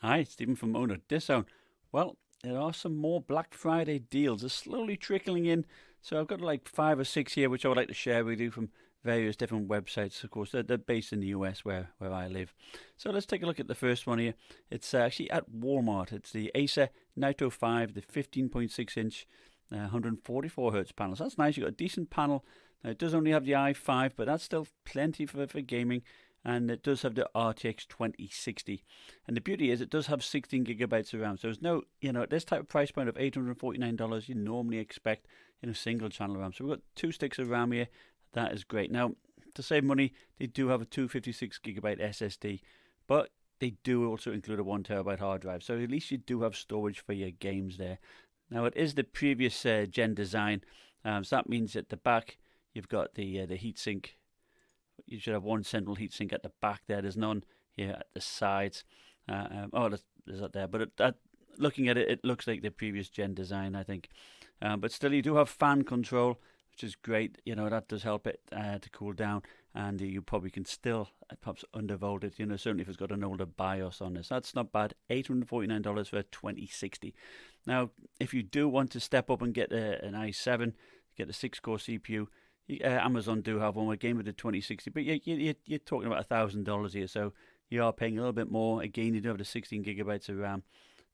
Hi, Stephen from Owner Discount. Well, there are some more Black Friday deals. They're slowly trickling in. So I've got like 5 or 6 here, which I would like to share with you from various different websites. Of course, they're based in the US where I live. So let's take a look at the first one here. It's actually at Walmart. It's the Acer Nitro 5, the 15.6 inch, 144 hertz panel. So that's nice. You've got a decent panel. Now, it does only have the i5, but that's still plenty for gaming. And it does have the RTX 2060. And the beauty is it does have 16 gigabytes of RAM. So there's no, at this type of price point of $849, you normally expect, single channel RAM. So we've got 2 sticks of RAM here. That is great. Now, to save money, they do have a 256 gigabyte SSD, but they do also include a 1 terabyte hard drive. So at least you do have storage for your games there. Now, it is the previous gen design. So that means at the back, you've got the heatsink. You should have one central heatsink at the back there. There's none here at the sides. There's that there. But looking at it, it looks like the previous gen design, I think. But still, you do have fan control, which is great. That does help it to cool down. And you probably can still perhaps undervolt it, certainly if it's got an older BIOS on this. That's not bad. $849 for a 2060. Now, if you do want to step up and get an i7, get a 6-core CPU, Amazon do have one with game with the 2060, but you're talking about $1,000 here, so you are paying a little bit more. Again, you do have the 16 gigabytes of RAM,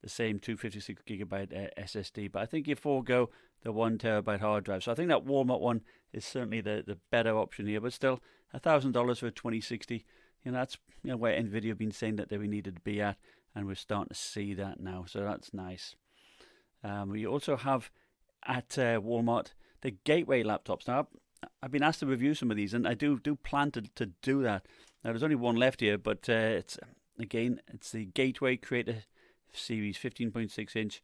the same 256 gigabyte SSD, but I think you forego the 1 terabyte hard drive. So I think that Walmart one is certainly the better option here, but still $1,000 for a 2060. That's where Nvidia have been saying that we needed to be at, and we're starting to see that now. So that's nice. We also have at Walmart the gateway laptops. Now, I've been asked to review some of these, and I do plan to do that. Now, there's only one left here, but it's the Gateway Creator Series 15.6 inch.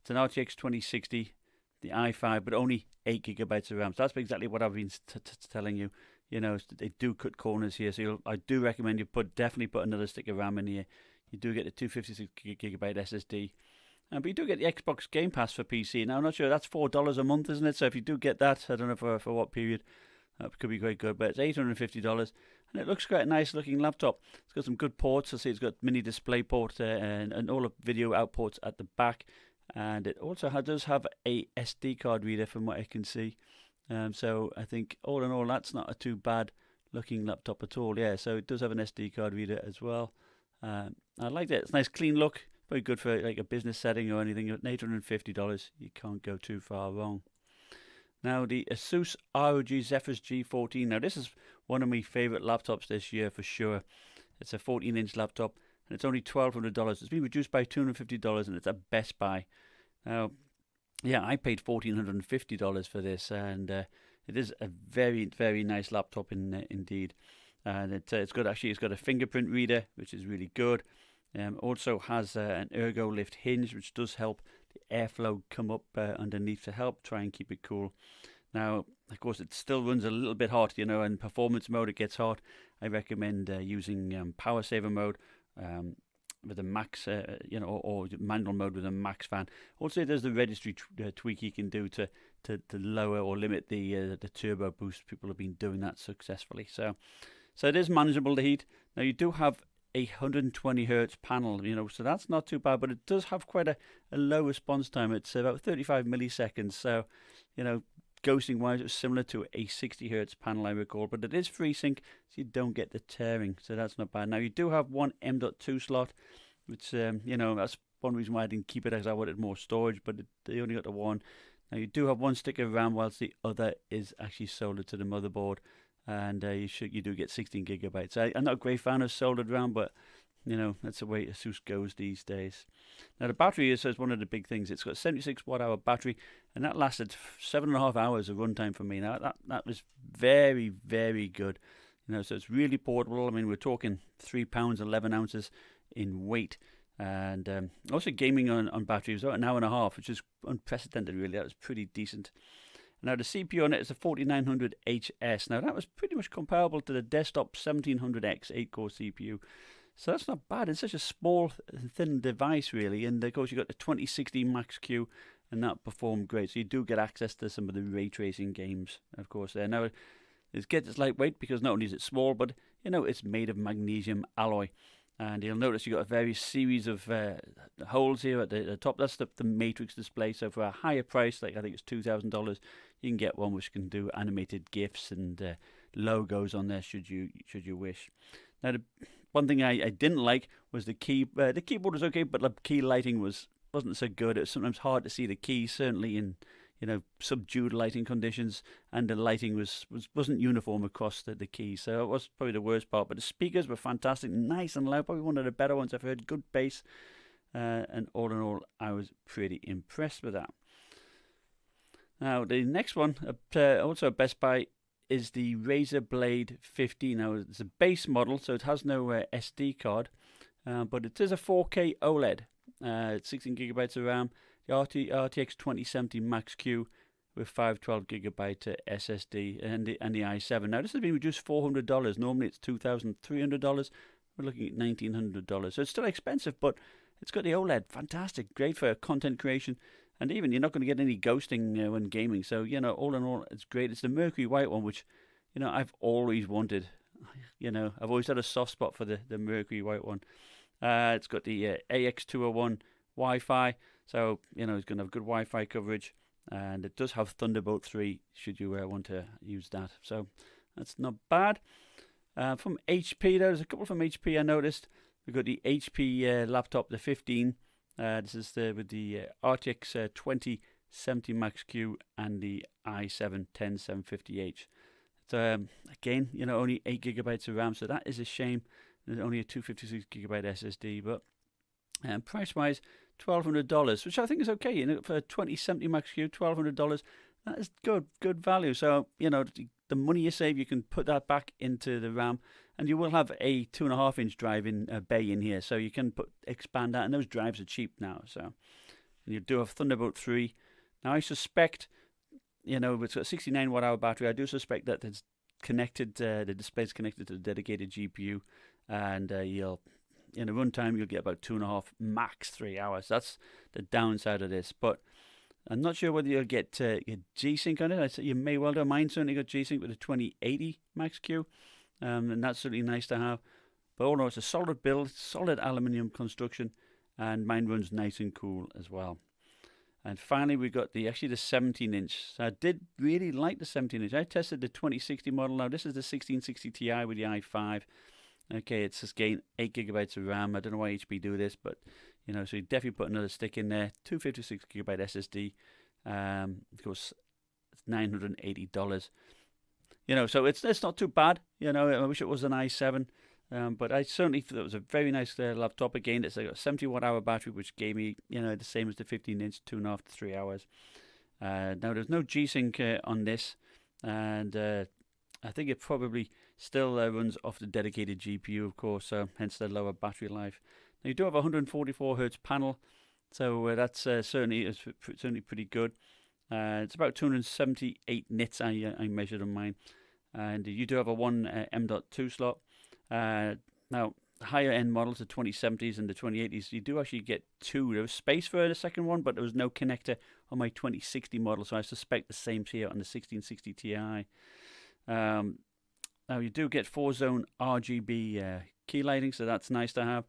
It's an RTX 2060, the i5, but only 8 gigabytes of RAM. So that's exactly what I've been telling you. They do cut corners here, so I do recommend you definitely put another stick of RAM in here. You do get the 256 gigabyte SSD. But you do get the Xbox Game Pass for PC. Now, I'm not sure, that's $4 a month, isn't it? So if you do get that, I don't know for what period, that could be quite good. But it's $850, and it looks quite a nice looking laptop. It's got some good ports. I see it's got mini display port and all the video outputs at the back. And it also does have a SD card reader from what I can see. So I think all in all, that's not a too bad looking laptop at all. Yeah, so it does have an SD card reader as well. I like it. It's a nice clean look. Very good for like a business setting or anything. At $850, you can't go too far wrong. Now, the Asus ROG Zephyrus G14. Now, this is one of my favorite laptops this year for sure. It's a 14-inch laptop, and it's only $1,200. It's been reduced by $250, and it's at Best Buy. Now, yeah, I paid $1,450 for this, and it is a very, very nice laptop indeed. And it's got a fingerprint reader, which is really good. Also has an ergo lift hinge, which does help the airflow come up underneath to help try and keep it cool. Now, of course, it still runs a little bit hot, in performance mode it gets hot. I recommend using power saver mode with a max, or manual mode with a max fan. Also, there's the registry tweak you can do to lower or limit the turbo boost. People have been doing that successfully. So it is manageable, the heat. Now, you do have a 120 hertz panel, so that's not too bad, but it does have quite a low response time. It's about 35 milliseconds, so ghosting wise it's similar to a 60 hertz panel, I recall, but it is FreeSync, so you don't get the tearing, so that's not bad. Now, you do have one M.2 slot, which that's one reason why I didn't keep it, as I wanted more storage, but they only got the one. Now, you do have one stick of RAM, whilst the other is actually soldered to the motherboard. And you do get 16 gigabytes. I'm not a great fan of soldered RAM, but that's the way Asus goes these days. Now, the battery is one of the big things. It's got a 76 watt hour battery, and that lasted 7.5 hours of runtime for me. Now that was very, very good. So it's really portable. I mean, we're talking 3 pounds 11 ounces in weight, and also gaming on battery was about an hour and a half, which is unprecedented. Really, that was pretty decent. Now, the CPU on it is a 4900HS. Now, that was pretty much comparable to the desktop 1700X 8-core CPU. So that's not bad. It's such a small, thin device, really. And, of course, you've got the 2060 Max-Q, and that performed great. So you do get access to some of the ray tracing games, of course, there. Now, it's lightweight because not only is it small, but, it's made of magnesium alloy. And you'll notice you've got a various series of holes here at the top. That's the matrix display. So for a higher price, like I think it's $2,000, you can get one which can do animated GIFs and logos on there should you wish. Now, the one thing I didn't like was the key. The keyboard was okay, but the key lighting wasn't so good. It was sometimes hard to see the keys, certainly in subdued lighting conditions, and the lighting wasn't uniform across the keys, so it was probably the worst part. But the speakers were fantastic, nice and loud, probably one of the better ones I've heard, good bass, and all in all I was pretty impressed with that. Now the next one, also at Best Buy, is the Razer Blade 15. Now it's a base model, so it has no SD card, but it is a 4K OLED, 16 gigabytes of RAM, the RTX 2070 Max Q with 512GB SSD, and the i7. Now this has been reduced $400. Normally it's $2,300. We're looking at $1,900. So it's still expensive, but it's got the OLED. Fantastic, great for content creation, and even you're not going to get any ghosting when gaming. So all in all, it's great. It's the Mercury White one, which I've always wanted. I've always had a soft spot for the Mercury White one. It's got the AX201 Wi-Fi. So, it's going to have good Wi-Fi coverage, and it does have Thunderbolt 3 should you want to use that. So, that's not bad. From HP, there's a couple from HP I noticed. We've got the HP laptop, the 15. This is with the RTX 2070 Max Q and the i7 10750H. So, again, only 8 gigabytes of RAM, so that is a shame. There's only a 256GB SSD, but price-wise, $1,200, which I think is okay. For a 2070 Max Q, $1,200, that is good value. So the money you save, you can put that back into the RAM, and you will have a 2.5-inch drive in bay in here, so you can expand that, and those drives are cheap now. So, and you do have Thunderbolt 3. Now I suspect, it's got a 69 watt-hour battery. I do suspect that it's connected. The display's connected to the dedicated GPU, and in a runtime, you'll get about 2.5, max 3 hours. That's the downside of this. But I'm not sure whether you'll get G-Sync on it. I say you may well do. Mine certainly got G-Sync with the 2080 Max Q, and that's certainly nice to have. But all in all, it's a solid build, solid aluminium construction, and mine runs nice and cool as well. And finally, we got the 17-inch. So I did really like the 17-inch. I tested the 2060 model. Now this is the 1660 Ti with the i5. Okay, it's just gained 8 gigabytes of RAM. I don't know why HP do this, but so you definitely put another stick in there. 256GB SSD. Of course, it's $980. So it's not too bad. I wish it was an i7, but I certainly thought it was a very nice laptop. Again, it's got a 70 watt-hour battery, which gave me the same as the 15-inch, 2.5 to 3 hours. Now there's no G-Sync on this, and I think it probably still runs off the dedicated GPU, of course, so hence the lower battery life. Now you do have a 144Hz panel, so that's certainly pretty good. It's about 278 nits I measured on mine, and you do have a 1 M.2 slot. Now higher end models, the 2070s and the 2080s, you do actually get 2. There was space for the second one, but there was no connector on my 2060 model, so I suspect the same here on the 1660 Ti. Now you do get 4-zone RGB key lighting, so that's nice to have,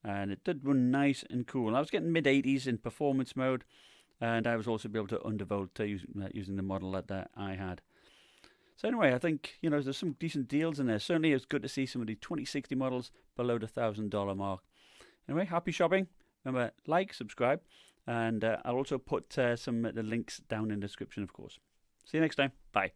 and it did run nice and cool. I was getting mid-80s in performance mode, and I was also able to undervolt using the model that I had. So anyway, I think there's some decent deals in there. Certainly it's good to see some of the 2060 models below the $1,000 mark. Anyway, happy shopping. Remember, like, subscribe, and I'll also put some of the links down in the description, of course. See you next time. Bye.